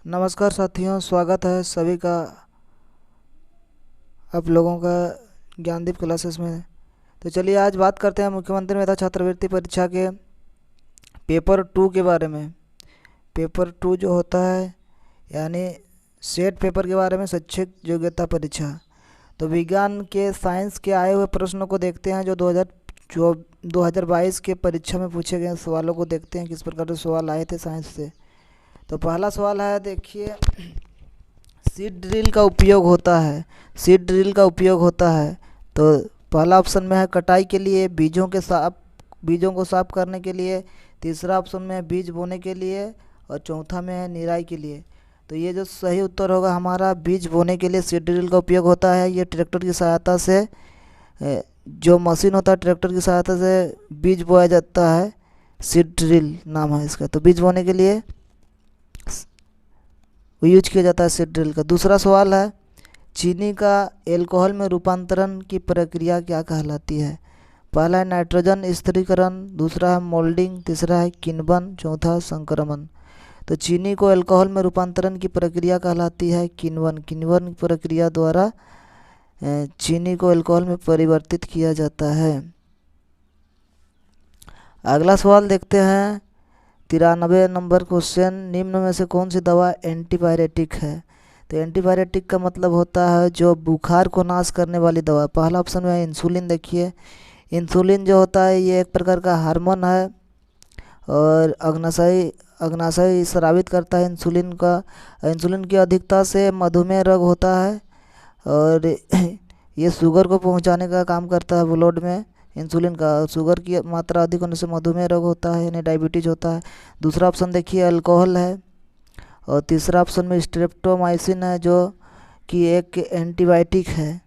नमस्कार साथियों, स्वागत है सभी का आप लोगों का ज्ञानदीप क्लासेस में। तो चलिए आज बात करते हैं मुख्यमंत्री मेधा छात्रवृत्ति परीक्षा के पेपर 2 के बारे में। पेपर 2 जो होता है यानी सेट पेपर के बारे में, शैक्षिक योग्यता परीक्षा। तो विज्ञान के साइंस के आए हुए प्रश्नों को देखते हैं जो 2022 के परीक्षा में पूछे गए सवालों को देखते हैं किस प्रकार के सवाल आए थे साइंस से। तो पहला सवाल है, देखिए, सीड ड्रिल का उपयोग होता है। सीड ड्रिल का उपयोग होता है तो पहला ऑप्शन में है कटाई के लिए, बीजों को साफ करने के लिए। तीसरा ऑप्शन में है बीज बोने के लिए और चौथा में है निराई के लिए। तो ये जो सही उत्तर होगा हमारा, बीज बोने के लिए सीड ड्रिल का उपयोग होता है। ये ट्रैक्टर की सहायता से जो मशीन होता है ट्रैक्टर की सहायता से बीज बोया जाता है। सीड ड्रिल नाम है इसका। तो बीज बोने के लिए यूज किया जाता है सीड ड्रिल का। दूसरा सवाल है, चीनी का एल्कोहल में रूपांतरण की प्रक्रिया क्या कहलाती है। पहला है नाइट्रोजन स्थिरीकरण, दूसरा है मोल्डिंग, तीसरा है किण्वन, चौथा संक्रमण। तो चीनी को एल्कोहल में रूपांतरण की प्रक्रिया कहलाती है किण्वन। किण्वन प्रक्रिया द्वारा चीनी को एल्कोहल में परिवर्तित किया जाता है। अगला सवाल देखते हैं, 93 नंबर क्वेश्चन, निम्न में से कौन सी दवा एंटीपायरेटिक है। तो एंटीपायरेटिक का मतलब होता है जो बुखार को नाश करने वाली दवा। पहला ऑप्शन में है इंसुलिन। देखिए, इंसुलिन जो होता है ये एक प्रकार का हार्मोन है और अग्नाशय स्रावित करता है इंसुलिन का। इंसुलिन की अधिकता से मधुमेह रोग होता है और ये शुगर को पहुंचाने का काम करता है ब्लड में इंसुलिन का। शुगर की मात्रा अधिक होने से मधुमेह रोग होता है यानी डायबिटीज होता है। दूसरा ऑप्शन देखिए अल्कोहल है और तीसरा ऑप्शन में स्ट्रेप्टोमाइसिन है जो कि एक एंटीबायोटिक है।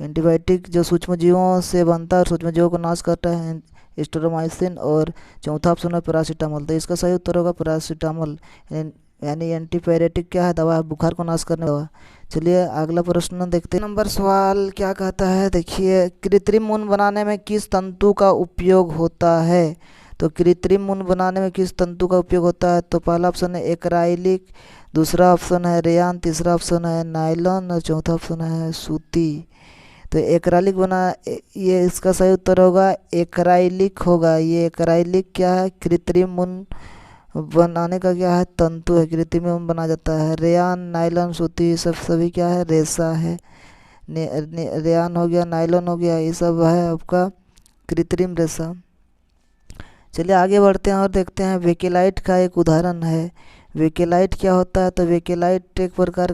एंटीबायोटिक जो सूक्ष्मजीवों से बनता है, सूक्ष्मजीवों को नाश करता है, स्ट्रेप्टोमाइसिन। और चौथा ऑप्शन है पैरासीटामोल। तो इसका सही उत्तर होगा पैरासीटामोल। यानी एंटीपायरेटिक क्या है, दवा है, बुखार को नाश करने दवा। चलिए अगला प्रश्न देखते हैं। नंबर सवाल क्या कहता है, देखिए, कृत्रिम ऊन बनाने में किस तंतु का उपयोग होता है। तो कृत्रिम ऊन बनाने में किस तंतु का उपयोग होता है। तो पहला ऑप्शन है एक्राइलिक, दूसरा ऑप्शन है रेयान, तीसरा ऑप्शन है नायलॉन और चौथा ऑप्शन है सूती। तो एक्राइलिक ये इसका सही उत्तर होगा एक्राइलिक होगा। ये एक्राइलिक क्या है, कृत्रिम ऊन बनाने का क्या है, तंतु है, कृत्रिम ऊन बना जाता है। रेयान, नायलॉन, सूती सब सभी क्या है, रेशा है। रेयान हो गया, नायलॉन हो गया, ये सब है आपका कृत्रिम रेशा। चलिए आगे बढ़ते हैं और देखते हैं वेकेलाइट का एक उदाहरण है। वेकेलाइट क्या होता है। तो वेकेलाइट एक प्रकार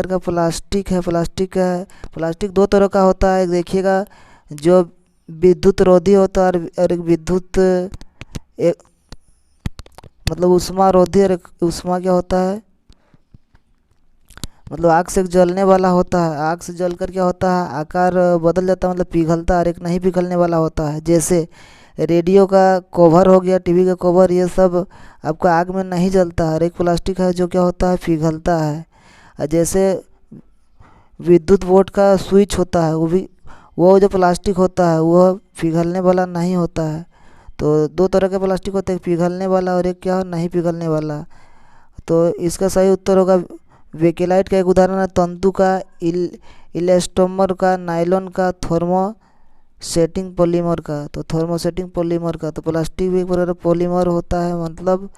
का प्लास्टिक है। प्लास्टिक दो तरह का होता है। देखिएगा, जो विद्युत रोधी होता है और एक विद्युत एक मतलब ऊष्मा रोधी। और एक ऊष्मा क्या होता है, मतलब आग से जलने वाला होता है। आग से जलकर क्या होता है, आकार बदल जाता है, मतलब पिघलता है। और एक नहीं पिघलने वाला होता है, जैसे रेडियो का कवर हो गया, टीवी का कवर, ये सब आपका आग में नहीं जलता है। और एक प्लास्टिक है जो क्या होता है, पिघलता है। और जैसे विद्युत बोर्ड का स्विच होता है, वो जो प्लास्टिक होता है वो पिघलने वाला नहीं होता है। तो दो तरह के प्लास्टिक होते हैं, एक पिघलने वाला और एक क्या, नहीं पिघलने वाला। तो इसका सही उत्तर होगा वेकेलाइट का एक उदाहरण है तंतु का, इलास्टोमर का, नायलॉन का, थर्मोसेटिंग पॉलीमर का। तो थर्मोसेटिंग पॉलीमर का, तो प्लास्टिक भी एक प्रकार पॉलीमर होता है, मतलब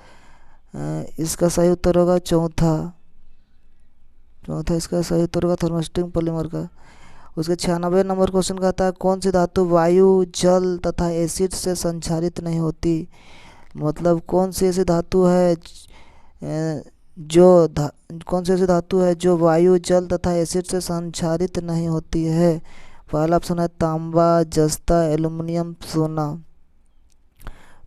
इसका सही उत्तर होगा चौथा इसका सही उत्तर होगा थर्मोसेटिंग पॉलीमर का। उसके 96 नंबर क्वेश्चन कहता है, कौन सी धातु वायु, जल तथा एसिड से संचारित नहीं होती। मतलब कौन सी ऐसी धातु है जो वायु, जल तथा एसिड से संचारित नहीं होती है। पहला ऑप्शन है तांबा, जस्ता, एल्युमिनियम, सोना।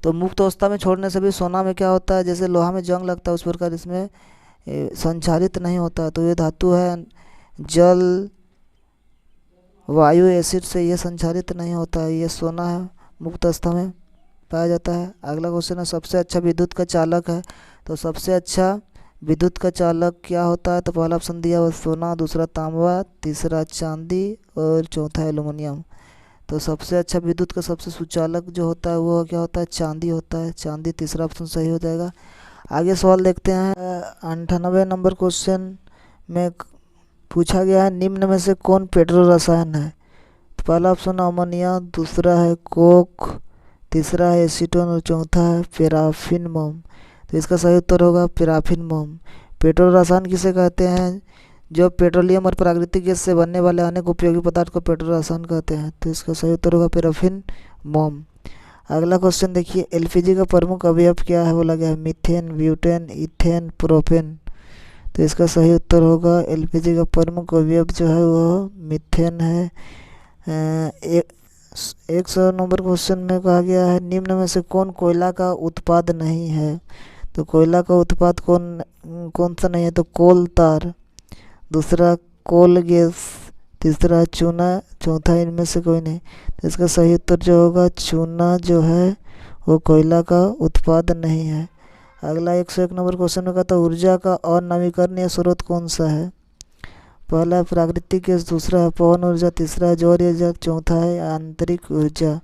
तो मुक्त अवस्था में छोड़ने से भी सोना में क्या होता है, जैसे लोहा में जंग लगता है उस प्रकार इसमें संचारित नहीं होता। तो ये धातु है जल, वायु, एसिड से ये संचारित नहीं होता है, ये सोना है, मुक्त अवस्था में पाया जाता है। अगला क्वेश्चन है, सबसे अच्छा विद्युत का चालक है। तो सबसे अच्छा विद्युत का चालक क्या होता है। तो पहला ऑप्शन दिया हुआ सोना, दूसरा तांबा, तीसरा चांदी और चौथा एल्युमिनियम। तो सबसे अच्छा विद्युत का सबसे सुचालक जो होता है वो क्या होता है, चांदी होता है। चांदी तीसरा ऑप्शन सही हो जाएगा। आगे सवाल देखते हैं। 98 नंबर क्वेश्चन में पूछा गया है निम्न में से कौन पेट्रो रसायन है। तो पहला ऑप्शन अमोनिया, दूसरा है कोक, तीसरा है एसीटोन और चौथा है पैराफिन मोम। तो इसका सही उत्तर होगा पैराफिन मोम। पेट्रो रसायन किसे कहते हैं? जो पेट्रोलियम और प्राकृतिक गैस से बनने वाले अनेक उपयोगी पदार्थ को पेट्रो रसायन कहते हैं। तो इसका सही उत्तर होगा पैराफिन मोम। अगला क्वेश्चन देखिए, एलपीजी का प्रमुख अवयव क्या है? बोला गया है मीथेन, ब्यूटेन, इथेन, प्रोपेन। तो इसका सही उत्तर होगा एलपीजी का प्रमुख अवयव जो है वो मीथेन है। 100 नंबर क्वेश्चन में कहा गया है निम्न में से कौन कोयला का उत्पाद नहीं है। तो कोयला का उत्पाद कौन सा नहीं है? तो कोल तार, दूसरा कोल गैस, तीसरा चूना, चौथा इनमें से कोई नहीं। तो इसका सही उत्तर जो होगा चूना जो है वो कोयला का उत्पाद नहीं है। अगला 101 नंबर क्वेश्चन में कहता है ऊर्जा का अनवीकरणीय स्रोत कौन सा है। पहला है प्राकृतिक गैस, दूसरा है पवन ऊर्जा, तीसरा है जौर ऊर्जा, चौथा है आंतरिक ऊर्जा।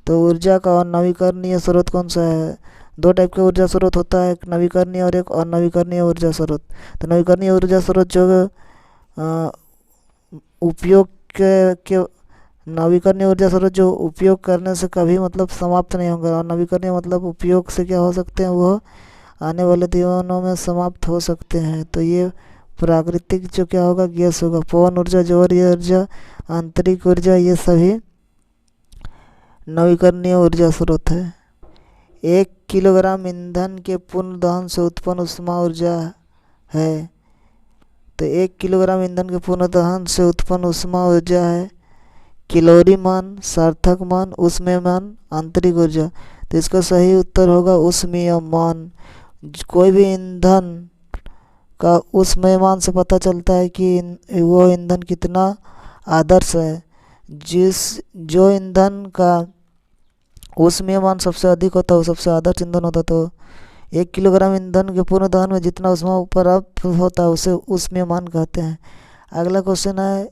तो ऊर्जा का अनवीकरणीय स्रोत कौन सा है? दो टाइप का ऊर्जा स्रोत होता है, एक नवीकरणीय और एक अनवीकरणीय ऊर्जा स्रोत। तो नवीकरणीय ऊर्जा स्रोत जो उपयोग के नवीकरणीय ऊर्जा स्रोत जो उपयोग करने से कभी मतलब समाप्त नहीं होंगे, और नवीकरणीय मतलब उपयोग से क्या हो सकते हैं, वो आने वाले दिनों में समाप्त हो सकते हैं। तो ये प्राकृतिक जो क्या होगा गैस होगा। पवन ऊर्जा, जौर ऊर्जा, आंतरिक ऊर्जा ये सभी नवीकरणीय ऊर्जा स्रोत है। 1 किलोग्राम ईंधन के पूर्ण दहन से उत्पन्न ऊष्मा ऊर्जा है। तो 1 किलोग्राम ईंधन के पूर्ण दहन से उत्पन्न ऊष्मा ऊर्जा है कैलोरी मान, सार्थक मान, ऊष्मीय मान, आंतरिक ऊर्जा। तो इसका सही उत्तर होगा ऊष्मीय मान। कोई भी ईंधन का ऊष्मीय मान से पता चलता है कि वो ईंधन कितना आदर्श है। जो ईंधन का ऊष्मीय मान सबसे अधिक होता है वो सबसे आदर्श ईंधन होता है। तो 1 किलोग्राम ईंधन के पूर्ण दहन में जितना ऊष्मा प्राप्त होता है उसे ऊष्मीय मान कहते हैं। अगला क्वेश्चन है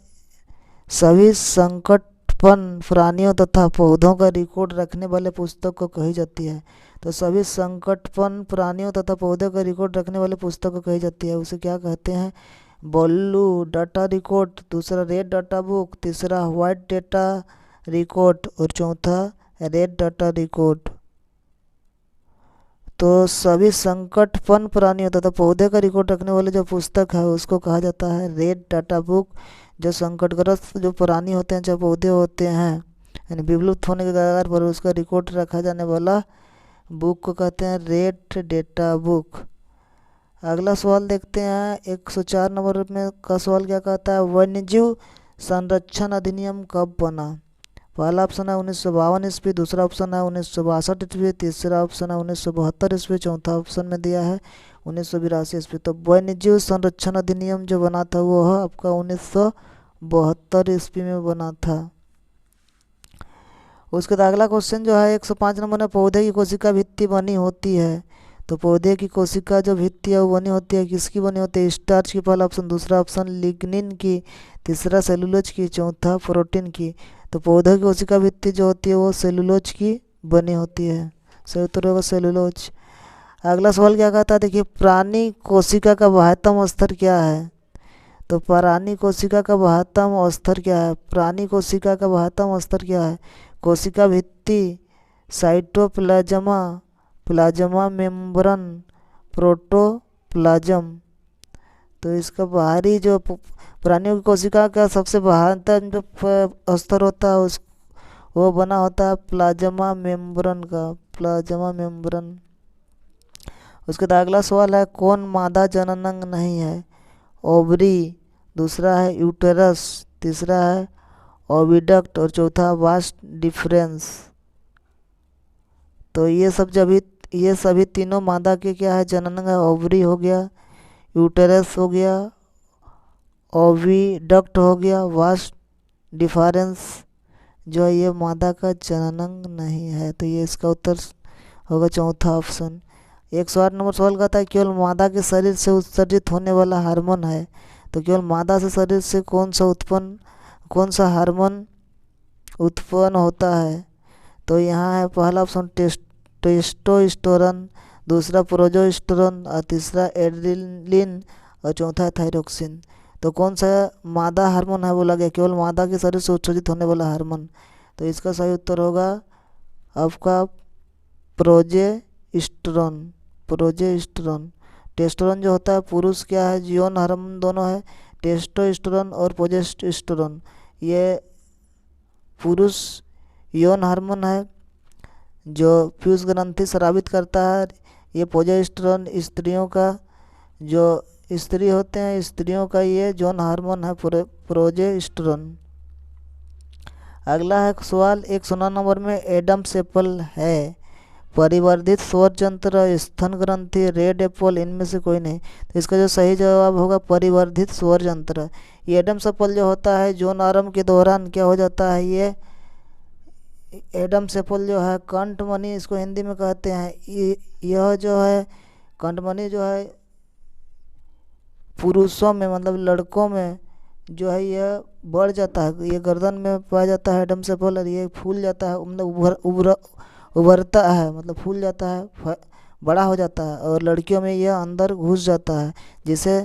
सभी संकटपन प्राणियों तथा पौधों का रिकॉर्ड रखने वाले पुस्तक को कही जाती है। तो सभी संकटपन प्राणियों तथा पौधों का रिकॉर्ड रखने वाले पुस्तक को कही जाती है, उसे क्या कहते हैं? ब्लू डाटा रिकॉर्ड, दूसरा रेड डाटा बुक, तीसरा व्हाइट डाटा रिकॉर्ड और चौथा रेड डाटा रिकॉर्ड। तो सभी संकटपन प्राणियों तथा पौधे का रिकॉर्ड रखने वाले जो पुस्तक है उसको कहा जाता है रेड डाटा बुक। जो संकटग्रस्त जो प्राणी होते हैं, जो पौधे होते हैं यानी विलुप्त होने के कगार पर, उसका रिकॉर्ड रखा जाने वाला बुक को कहते हैं रेड डाटा बुक। अगला सवाल देखते हैं 104 नंबर में का सवाल क्या कहता है वन्यजीव संरक्षण अधिनियम कब बना। पहला ऑप्शन है 1952 ईस्वी, दूसरा ऑप्शन है 1962 ईस्वी, तीसरा ऑप्शन है 1972 ईस्वी, चौथा ऑप्शन में दिया है 1982 ईस्वी। तो वन्यजीव संरक्षण अधिनियम जो बना था वो आपका 1972 ईस्वी में बना था। उसके बाद अगला क्वेश्चन जो है 105 नंबर में पौधे की कोशिका भित्ति बनी होती है। तो पौधे की कोशिका जो भित्ति है वो बनी होती है किसकी बनी होती है? स्टार्च की पहला ऑप्शन, दूसरा ऑप्शन लिग्निन की, तीसरा सेलुलोज की, चौथा प्रोटीन की। तो पौधे की कोशिका भित्ति जो होती है वो सेलुलोज की बनी होती है। सही उत्तर होगा सेलुलोज। अगला सवाल क्या कहता है देखिए प्राणी कोशिका का बाह्यतम स्तर क्या है। तो प्राणी कोशिका का बाह्यतम स्तर क्या है? प्राणी कोशिका का बाह्यतम स्तर क्या है? कोशिका भित्ति, साइटोप्लाज्मा, प्लाज्मा मेम्ब्रेन, प्रोटोप्लाज्म। तो इसका बाहरी जो प्राणियों की कोशिका का सबसे बाहर जो स्तर होता है उस वो बना होता है प्लाज्मा मेम्ब्रेन का, प्लाज्मा मेम्ब्रेन। उसके बाद अगला सवाल है कौन मादा जननांग नहीं है? ओवरी, दूसरा है यूटेरस, तीसरा है ओविडक्ट और चौथा वास्ट डिफरेंस। तो ये सभी तीनों मादा के क्या है जननांग है। ओवरी हो गया, यूटेरस हो गया, ओविडक्ट हो गया, वास्ट डिफरेंस जो है ये मादा का जननांग नहीं है। तो ये इसका उत्तर होगा चौथा ऑप्शन। 108 नंबर सवाल कहता है केवल मादा के शरीर से उत्सर्जित होने वाला हार्मोन है। तो केवल मादा से शरीर से कौन सा हार्मोन उत्पन्न होता है? तो यहाँ है पहला ऑप्शन टेस्टोस्टेरोन, दूसरा प्रोजेस्टेरोन और तीसरा एड्रेनलिन और चौथा है थायरोक्सिन। तो कौन सा मादा हार्मोन है बोला गया, केवल मादा के शरीर से उत्सर्जित होने वाला हार्मोन। तो इसका सही उत्तर होगा आपका प्रोजेस्टेरोन। प्रोजेस्टेरोन। टेस्टोस्टेरोन जो होता है पुरुष क्या है, यौन हार्मोन दोनों है, टेस्टोस्टेरोन और प्रोजेस्टेरोन। ये पुरुष यौन हार्मोन है जो पीयूष ग्रंथि स्रावित करता है। ये प्रोजेस्टेरोन स्त्रियों का, जो स्त्री होते हैं स्त्रियों का ये यौन हार्मोन है प्रोजेस्टेरोन। अगला है सवाल 109 नंबर में, एडम्स एप्पल है परिवर्धित स्वरजंत्र, स्तन ग्रंथि, रेड एप्पल, इनमें से कोई नहीं। तो इसका जो सही जवाब होगा परिवर्धित स्वरजंत्र। ये एडम्स एप्पल जो होता है यौन आरंभ के दौरान क्या हो जाता है, ये एडम्स एप्पल जो है कंठमणि इसको हिंदी में कहते हैं। यह जो है कंठमणि जो है पुरुषों में मतलब लड़कों में जो है यह बढ़ जाता है, ये गर्दन में पाया जाता है एडम्स एप्पल, और ये फूल जाता है, मतलब उभरता है, मतलब फूल जाता है, बड़ा हो जाता है, और लड़कियों में यह अंदर घुस जाता है, जिसे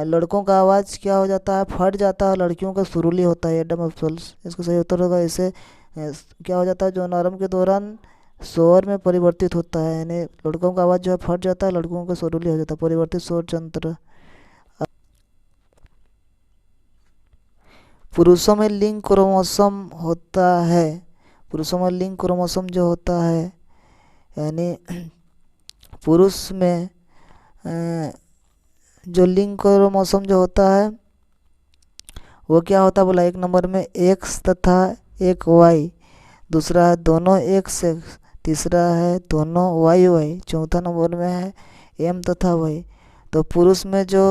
लड़कों का आवाज़ क्या हो जाता है, फट जाता है, लड़कियों का सुरीली होता है एडम एप्पल। इसका सही उत्तर होगा इसे क्या हो जाता है, जो आरंभ के दौरान स्वर में परिवर्तित होता है, यानी लड़कों का आवाज़ जो है फट जाता है, लड़कों का सुरीली हो जाता है, परिवर्तित स्वर तंत्र। पुरुषों में लिंग क्रोमोसोम होता है, पुरुषों में लिंग क्रोमोसोम जो होता है, यानी पुरुष में जो लिंग क्रोमोसोम जो होता है वो क्या होता है बोला, एक नंबर में एक्स तथा एक वाई, दूसरा है दोनों एक्स एक्स, तीसरा है दोनों वाई वाई, चौथा नंबर में है एम तथा वाई। तो पुरुष में जो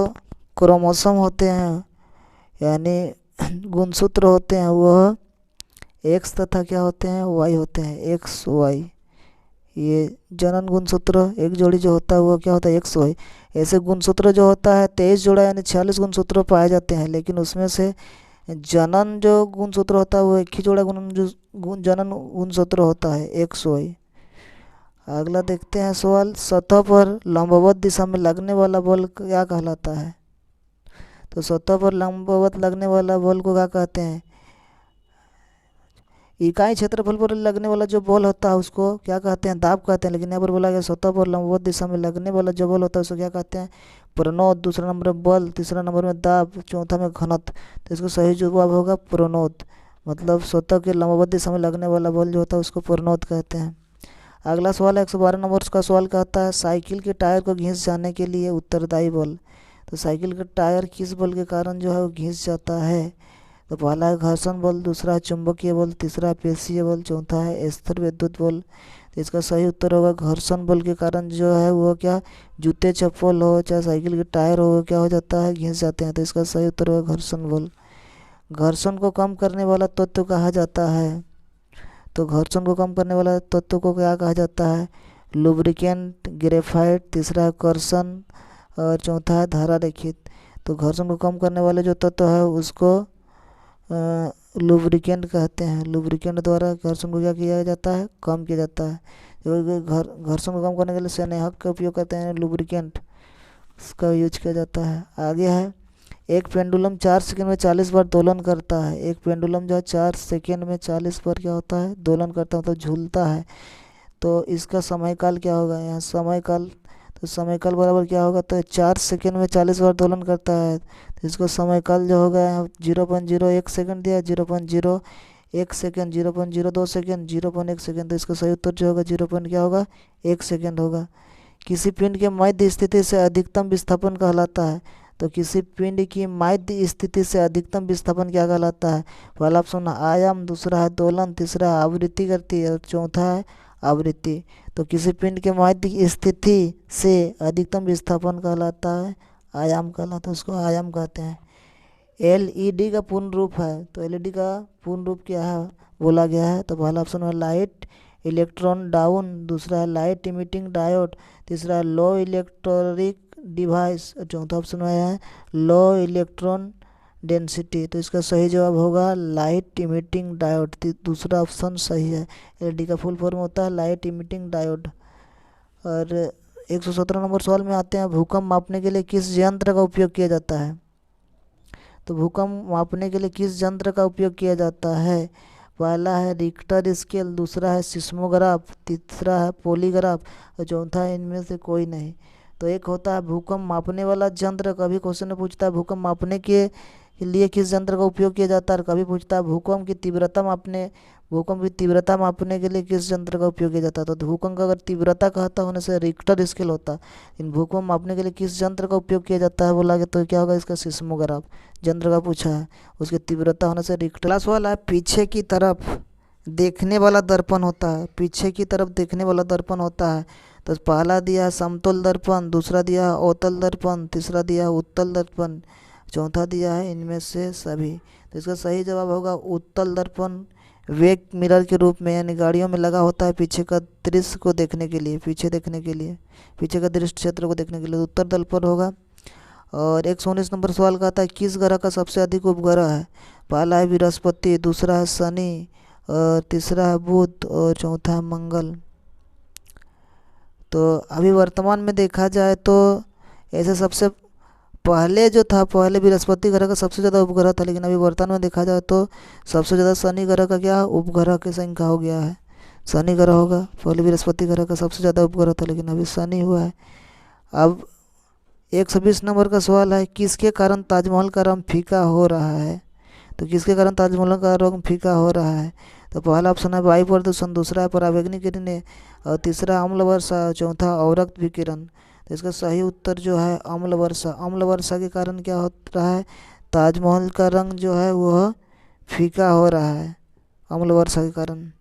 क्रोमोसोम होते हैं यानी गुणसूत्र होते हैं वह एक्स तथा क्या होते हैं, वाई होते हैं, एक्स वाई। ये जनन गुणसूत्र एक जोड़ी जो होता है वो क्या होता है, एक्स वाई। ऐसे गुणसूत्र जो होता है 23 जोड़ा यानी 46 गुणसूत्र पाए जाते हैं, लेकिन उसमें से जनन जो गुणसूत्र होता है वो एक ही जोड़ा जनन गुणसूत्र होता है, एक्स वाई। अगला देखते हैं सवाल, सतह पर लंबवत दिशा में लगने वाला बल क्या कहलाता है। तो सतह पर लंबवत लगने वाला बल को क्या कहते हैं, इकाई क्षेत्रफल पर लगने वाला जो बल होता है उसको क्या कहते हैं, दाब कहते हैं। लेकिन यहाँ पर बोला गया सतह पर लंबवत दिशा में लगने वाला जो बल होता है उसको क्या कहते हैं, प्रणोद। दूसरा नंबर में बल, तीसरा नंबर में दाब, चौथा में घनत्व। तो इसको सही जवाब होगा प्रणोद, मतलब सतह के लंबवत दिशा में लगने वाला बल जो होता है उसको प्रणोद कहते हैं। अगला सवाल है 112 नंबर का सवाल कहता है, साइकिल के टायर को घिस जाने के लिए उत्तरदायी बल। तो साइकिल का टायर किस बल के कारण जो है वो घिस जाता है। तो पहला है घर्षण बल, दूसरा है चुंबकीय बल, तीसरा है पेशीय बल, चौथा है स्थिर विद्युत बल। तो इसका सही उत्तर होगा घर्षण बल के कारण जो है वो क्या, जूते चप्पल हो चाहे साइकिल के टायर हो क्या हो जाता है, घिस जाते हैं। तो इसका सही उत्तर होगा घर्षण बल। घर्षण को कम करने वाला तत्व कहा जाता है। तो घर्षण को कम करने वाला तत्व को क्या कहा जाता है, लुब्रिकेंट, ग्रेफाइट, तीसरा है कर्षण और चौथा है धारा रहित। तो घर्षण को कम करने वाले जो तत्व है उसको लुब्रिकेंट कहते हैं। लुब्रिकेंट द्वारा घर्षण को क्या किया जाता है, कम किया जाता है। जो घर्षण को कम करने के लिए स्नेहक का उपयोग करते हैं, लुब्रिकेंट उसका यूज किया जाता है। आगे है, एक पेंडुलम 4 सेकंड में 40 बार दोलन करता है। एक पेंडुलम जो है 4 सेकंड में 40 बार क्या होता है, दोलन करता है, मतलब झूलता है। तो इसका समयकाल क्या होगा, यहाँ समयकाल, तो समयकाल बराबर क्या होगा, तो 4 सेकंड में 40 बार दोलन करता है, तो इसको समयकाल जो होगा 0.01 सेकंड दिया, 0.01 सेकंड, 0.02 सेकंड, 0.1 सेकंड। तो इसका सही उत्तर जो होगा 0. क्या होगा, 1 सेकंड होगा। किसी पिंड के मध्य स्थिति से अधिकतम विस्थापन कहलाता है। तो किसी पिंड की मध्य स्थिति से अधिकतम विस्थापन क्या कहलाता है। पहला ऑप्शन आयाम, दूसरा है दोलन, तीसरा है आवृत्ति करती है और चौथा है आवृत्ति। तो किसी पिंड के मध्य स्थिति से अधिकतम विस्थापन कहलाता है आयाम कहलाता है, उसको आयाम कहते हैं। एलईडी का पूर्ण रूप है, तो एलईडी का पूर्ण रूप क्या है बोला गया है। तो पहला ऑप्शन है लाइट इलेक्ट्रॉन डाउन, दूसरा है लाइट इमिटिंग डायोड, तीसरा है लो इलेक्ट्रिक डिवाइस और चौथा ऑप्शन में है लो इलेक्ट्रॉन डेंसिटी। तो इसका सही जवाब होगा लाइट इमिटिंग डायोड, दूसरा ऑप्शन सही है। एलईडी का फुल फॉर्म होता है लाइट इमिटिंग डायोड। और 117 नंबर सवाल में आते हैं, भूकंप मापने के लिए किस यंत्र का उपयोग किया जाता है। तो भूकंप मापने के लिए किस यंत्र का उपयोग किया जाता है। पहला है रिक्टर स्केल, दूसरा है सिस्मोग्राफ, तीसरा है पॉलीग्राफ और चौथा है इनमें से कोई नहीं। तो एक होता है भूकंप मापने वाला यंत्र, कभी क्वेश्चन में पूछता है भूकंप मापने के लिए किस यंत्र का उपयोग किया जाता है, और कभी पूछता है भूकंप की तीव्रता मापने के लिए किस यंत्र का उपयोग किया जाता है। तो भूकंप का अगर तीव्रता कहता होने से रिक्टर स्केल होता है। इन भूकंप मापने के लिए किस यंत्र का उपयोग किया जाता है बोला गया, तो क्या होगा इसका सिस्मोग्राफ यंत्र का पूछा है, उसकी तीव्रता होने से रिक्टर। क्लास वाला है पीछे की तरफ देखने वाला दर्पण होता है, पीछे की तरफ देखने वाला दर्पण होता है। तो पहला दिया है समतल दर्पण, दूसरा दिया है अवतल दर्पण, तीसरा दिया है उत्तल दर्पण, चौथा दिया है इनमें से सभी। तो इसका सही जवाब होगा उत्तल दर्पण। वेक मिरर के रूप में यानी गाड़ियों में लगा होता है पीछे का दृश्य को देखने के लिए, पीछे का दृश्य क्षेत्र को देखने के लिए उत्तर दर्पण होगा। और 119 नंबर सवाल का आता है किस ग्रह का सबसे अधिक उपग्रह है। पहला है बृहस्पति, दूसरा है शनि और तीसरा है बुध और चौथा है मंगल। तो अभी वर्तमान में देखा जाए तो ऐसे सबसे पहले जो था, पहले बृहस्पति ग्रह का सबसे ज़्यादा उपग्रह था, लेकिन अभी वर्तमान में देखा जाए तो सबसे ज़्यादा शनि ग्रह का क्या उपग्रह की संख्या हो गया है, शनि ग्रह होगा। पहले बृहस्पति ग्रह का सबसे ज़्यादा उपग्रह था लेकिन अभी शनि हुआ है। अब 120 नंबर का सवाल है किसके कारण ताजमहल का रंग फीका हो रहा है। तो किसके कारण ताजमहल का रंग फीका हो रहा है। तो पहला ऑप्शन है वायु प्रदूषण, दूसरा है पराबैंगनी किरणें और तीसरा अम्ल वर्षा, चौथा अवरक्त विकिरण। तो इसका सही उत्तर जो है अम्ल वर्षा। अम्ल वर्षा के कारण क्या हो रहा है, ताजमहल का रंग जो है वह फीका हो रहा है अम्ल वर्षा के कारण।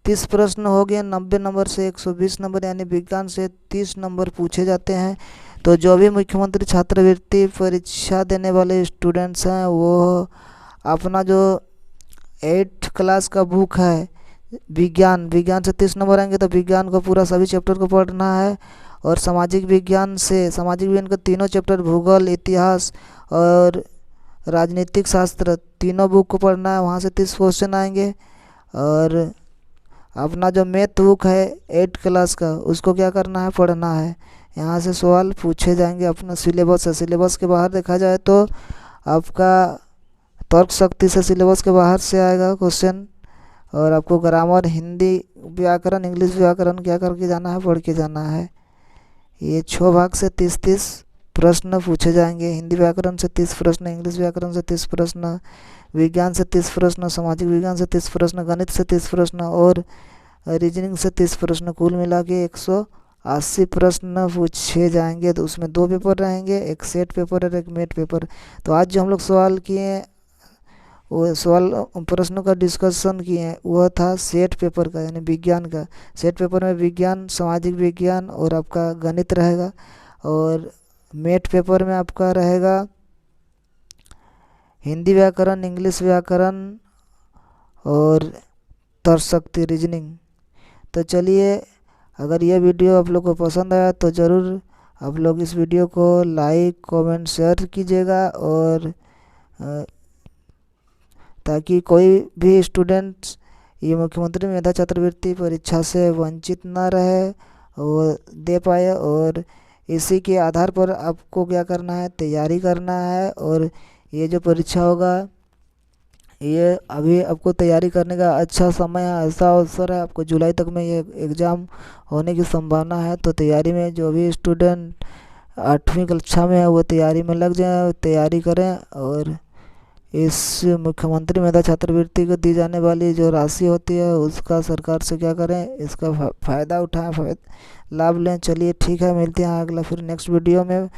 30 प्रश्न हो गए, 90 नंबर से 120 नंबर यानी विज्ञान से 30 नंबर पूछे जाते हैं। तो जो भी मुख्यमंत्री छात्रवृत्ति परीक्षा देने वाले स्टूडेंट्स हैं वो अपना जो 8th क्लास का बुक है विज्ञान से 30 नंबर आएंगे। तो विज्ञान को पूरा सभी चैप्टर को पढ़ना है और सामाजिक विज्ञान के तीनों चैप्टर भूगोल, इतिहास और राजनीतिक शास्त्र तीनों बुक को पढ़ना है, वहाँ से 30 क्वेश्चन आएंगे। और अपना जो मैथ बुक है 8th क्लास का उसको क्या करना है, पढ़ना है। यहाँ से सवाल पूछे जाएंगे अपना सिलेबस है। सिलेबस के बाहर देखा जाए तो आपका तर्क शक्ति से सिलेबस के बाहर से आएगा क्वेश्चन, और आपको ग्रामर, हिंदी व्याकरण, इंग्लिश व्याकरण क्या करके जाना है, पढ़ के जाना है। ये 6 भाग से 30-30 प्रश्न पूछे जाएंगे। हिंदी व्याकरण से 30 प्रश्न, इंग्लिश व्याकरण से 30 प्रश्न, विज्ञान से 30 प्रश्न, सामाजिक विज्ञान से 30 प्रश्न, गणित से 30 प्रश्न और रीजनिंग से 30 प्रश्न। कुल मिला के 180 प्रश्न पूछे जाएंगे। तो उसमें 2 पेपर रहेंगे, एक सेट पेपर और एक मेट पेपर। तो आज जो हम लोग सवाल किए वो सवाल प्रश्नों का डिस्कशन किए हैं वह था सेट पेपर का यानी विज्ञान का। सेट पेपर में विज्ञान, सामाजिक विज्ञान और आपका गणित रहेगा, और मेट पेपर में आपका रहेगा हिंदी व्याकरण, इंग्लिश व्याकरण और तर्क शक्ति, रीजनिंग। तो चलिए, अगर यह वीडियो आप लोग को पसंद आया तो ज़रूर आप लोग इस वीडियो को लाइक, कमेंट, शेयर कीजिएगा, और ताकि कोई भी स्टूडेंट्स ये मुख्यमंत्री मेधा छात्रवृत्ति परीक्षा से वंचित ना रहे और दे पाए। और इसी के आधार पर आपको क्या करना है, तैयारी करना है। और ये जो परीक्षा होगा ये अभी आपको तैयारी करने का अच्छा समय है, ऐसा अवसर है। आपको जुलाई तक में ये एग्ज़ाम होने की संभावना है। तो तैयारी में जो भी स्टूडेंट 8वीं कक्षा में है वो तैयारी में लग जाए, तैयारी करें। और इस मुख्यमंत्री मेधा छात्रवृत्ति को दी जाने वाली जो राशि होती है उसका सरकार से क्या करें, इसका फ़ायदा उठाएं, लाभ लें। चलिए ठीक है, मिलते हैं अगला फिर नेक्स्ट वीडियो में।